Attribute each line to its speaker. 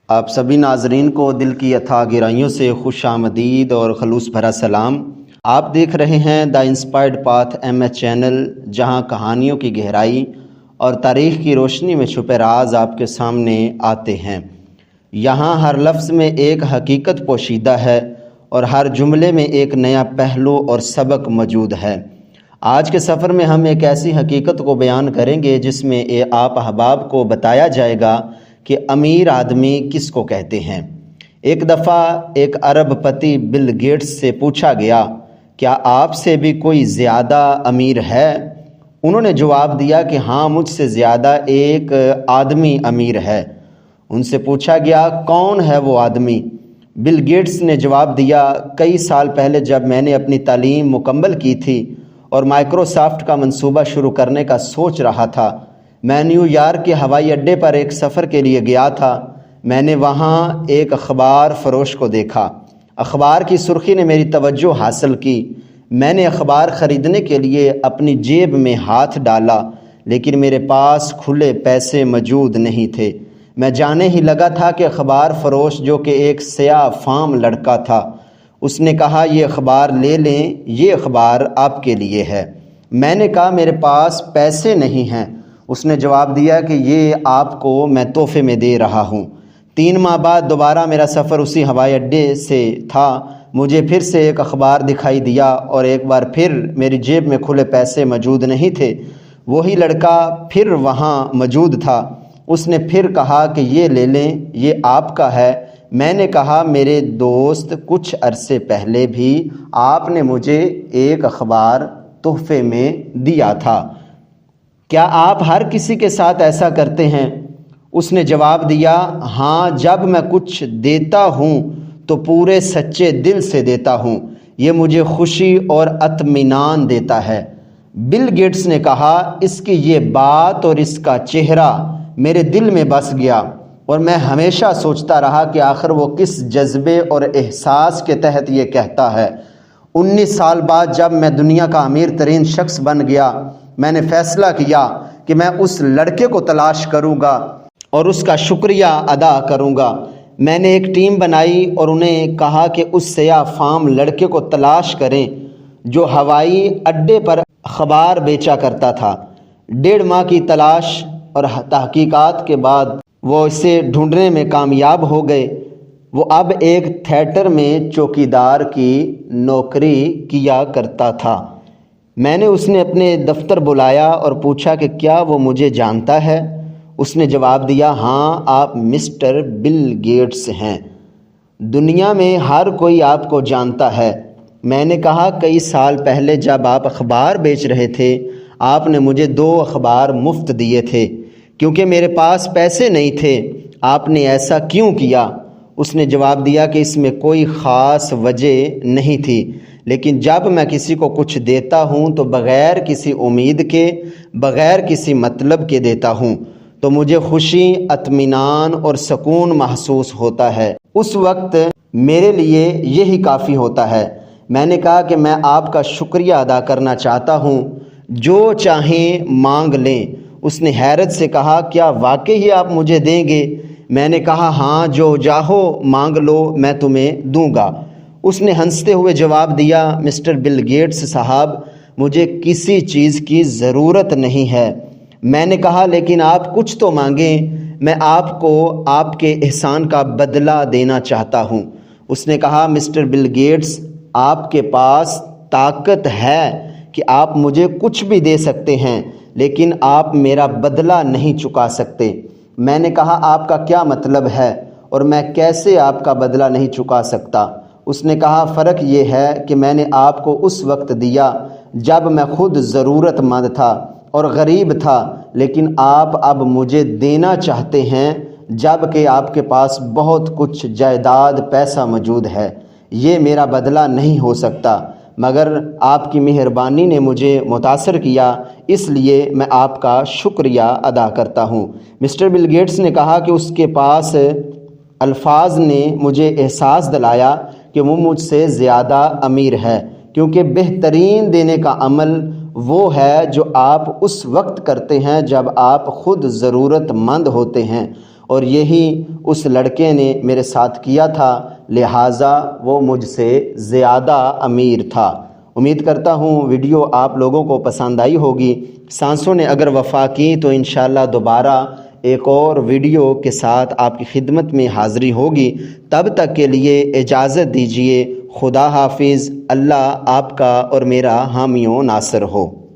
Speaker 1: آپ سبھی ناظرین کو دل کی اتھاہ گہرائیوں سے خوش آمدید اور خلوص بھرا سلام۔ آپ دیکھ رہے ہیں دا انسپائرڈ پاتھ MS چینل، جہاں کہانیوں کی گہرائی اور تاریخ کی روشنی میں چھپے راز آپ کے سامنے آتے ہیں۔ یہاں ہر لفظ میں ایک حقیقت پوشیدہ ہے اور ہر جملے میں ایک نیا پہلو اور سبق موجود ہے۔ آج کے سفر میں ہم ایک ایسی حقیقت کو بیان کریں گے جس میں آپ احباب کو بتایا جائے گا کہ امیر آدمی کس کو کہتے ہیں۔ ایک دفعہ ایک ارب پتی بل گیٹس سے پوچھا گیا، کیا آپ سے بھی کوئی زیادہ امیر ہے؟ انہوں نے جواب دیا کہ ہاں، مجھ سے زیادہ ایک آدمی امیر ہے۔ ان سے پوچھا گیا، کون ہے وہ آدمی؟ بل گیٹس نے جواب دیا، کئی سال پہلے جب میں نے اپنی تعلیم مکمل کی تھی اور مائکروسافٹ کا منصوبہ شروع کرنے کا سوچ رہا تھا، میں نیو یارک کے ہوائی اڈے پر ایک سفر کے لیے گیا تھا۔ میں نے وہاں ایک اخبار فروش کو دیکھا۔ اخبار کی سرخی نے میری توجہ حاصل کی۔ میں نے اخبار خریدنے کے لیے اپنی جیب میں ہاتھ ڈالا، لیکن میرے پاس کھلے پیسے موجود نہیں تھے۔ میں جانے ہی لگا تھا کہ اخبار فروش، جو کہ ایک سیاہ فام لڑکا تھا، اس نے کہا، یہ اخبار لے لیں، یہ اخبار آپ کے لیے ہے۔ میں نے کہا، میرے پاس پیسے نہیں ہیں۔ اس نے جواب دیا کہ یہ آپ کو میں تحفے میں دے رہا ہوں۔ 3 ماہ بعد دوبارہ میرا سفر اسی ہوائی اڈے سے تھا۔ مجھے پھر سے ایک اخبار دکھائی دیا اور ایک بار پھر میری جیب میں کھلے پیسے موجود نہیں تھے۔ وہی لڑکا پھر وہاں موجود تھا۔ اس نے پھر کہا کہ یہ لے لیں، یہ آپ کا ہے۔ میں نے کہا، میرے دوست، کچھ عرصے پہلے بھی آپ نے مجھے ایک اخبار تحفے میں دیا تھا۔ کیا آپ ہر کسی کے ساتھ ایسا کرتے ہیں؟ اس نے جواب دیا، ہاں، جب میں کچھ دیتا ہوں تو پورے سچے دل سے دیتا ہوں۔ یہ مجھے خوشی اور اطمینان دیتا ہے۔ بل گیٹس نے کہا، اس کی یہ بات اور اس کا چہرہ میرے دل میں بس گیا اور میں ہمیشہ سوچتا رہا کہ آخر وہ کس جذبے اور احساس کے تحت یہ کہتا ہے۔ 19 سال بعد جب میں دنیا کا امیر ترین شخص بن گیا، میں نے فیصلہ کیا کہ میں اس لڑکے کو تلاش کروں گا اور اس کا شکریہ ادا کروں گا۔ میں نے ایک ٹیم بنائی اور انہیں کہا کہ اس سیاہ فام لڑکے کو تلاش کریں جو ہوائی اڈے پر اخبار بیچا کرتا تھا۔ 1.5 ماہ کی تلاش اور تحقیقات کے بعد وہ اسے ڈھونڈنے میں کامیاب ہو گئے۔ وہ اب ایک تھیٹر میں چوکیدار کی نوکری کیا کرتا تھا۔ میں نے اس نے اپنے دفتر بلایا اور پوچھا کہ کیا وہ مجھے جانتا ہے؟ اس نے جواب دیا، ہاں، آپ مسٹر بل گیٹس ہیں۔ دنیا میں ہر کوئی آپ کو جانتا ہے۔ میں نے کہا، کئی سال پہلے جب آپ اخبار بیچ رہے تھے، آپ نے مجھے 2 اخبار مفت دیے تھے کیونکہ میرے پاس پیسے نہیں تھے۔ آپ نے ایسا کیوں کیا؟ اس نے جواب دیا کہ اس میں کوئی خاص وجہ نہیں تھی، لیکن جب میں کسی کو کچھ دیتا ہوں تو بغیر کسی امید کے، بغیر کسی مطلب کے دیتا ہوں تو مجھے خوشی، اطمینان اور سکون محسوس ہوتا ہے۔ اس وقت میرے لیے یہی کافی ہوتا ہے۔ میں نے کہا کہ میں آپ کا شکریہ ادا کرنا چاہتا ہوں، جو چاہیں مانگ لیں۔ اس نے حیرت سے کہا، کیا واقعی آپ مجھے دیں گے؟ میں نے کہا، ہاں، جو چاہو مانگ لو، میں تمہیں دوں گا۔ اس نے ہنستے ہوئے جواب دیا، مسٹر بل گیٹس صاحب، مجھے کسی چیز کی ضرورت نہیں ہے۔ میں نے کہا، لیکن آپ کچھ تو مانگیں، میں آپ کو آپ کے احسان کا بدلہ دینا چاہتا ہوں۔ اس نے کہا، مسٹر بل گیٹس، آپ کے پاس طاقت ہے کہ آپ مجھے کچھ بھی دے سکتے ہیں، لیکن آپ میرا بدلہ نہیں چکا سکتے۔ میں نے کہا، آپ کا کیا مطلب ہے اور میں کیسے آپ کا بدلہ نہیں چکا سکتا؟ اس نے کہا، فرق یہ ہے کہ میں نے آپ کو اس وقت دیا جب میں خود ضرورت مند تھا اور غریب تھا، لیکن آپ اب مجھے دینا چاہتے ہیں جب کہ آپ کے پاس بہت کچھ جائیداد، پیسہ موجود ہے۔ یہ میرا بدلہ نہیں ہو سکتا، مگر آپ کی مہربانی نے مجھے متاثر کیا، اس لیے میں آپ کا شکریہ ادا کرتا ہوں۔ مسٹر بل گیٹس نے کہا کہ اس کے پاس الفاظ نے مجھے احساس دلایا کہ وہ مجھ سے زیادہ امیر ہے، کیونکہ بہترین دینے کا عمل وہ ہے جو آپ اس وقت کرتے ہیں جب آپ خود ضرورت مند ہوتے ہیں، اور یہی اس لڑکے نے میرے ساتھ کیا تھا، لہٰذا وہ مجھ سے زیادہ امیر تھا۔ امید کرتا ہوں ویڈیو آپ لوگوں کو پسند آئی ہوگی۔ سانسوں نے اگر وفا کی تو انشاءاللہ دوبارہ ایک اور ویڈیو کے ساتھ آپ کی خدمت میں حاضری ہوگی۔ تب تک کے لیے اجازت دیجیے۔ خدا حافظ۔ اللہ آپ کا اور میرا حامی و ناصر ہو۔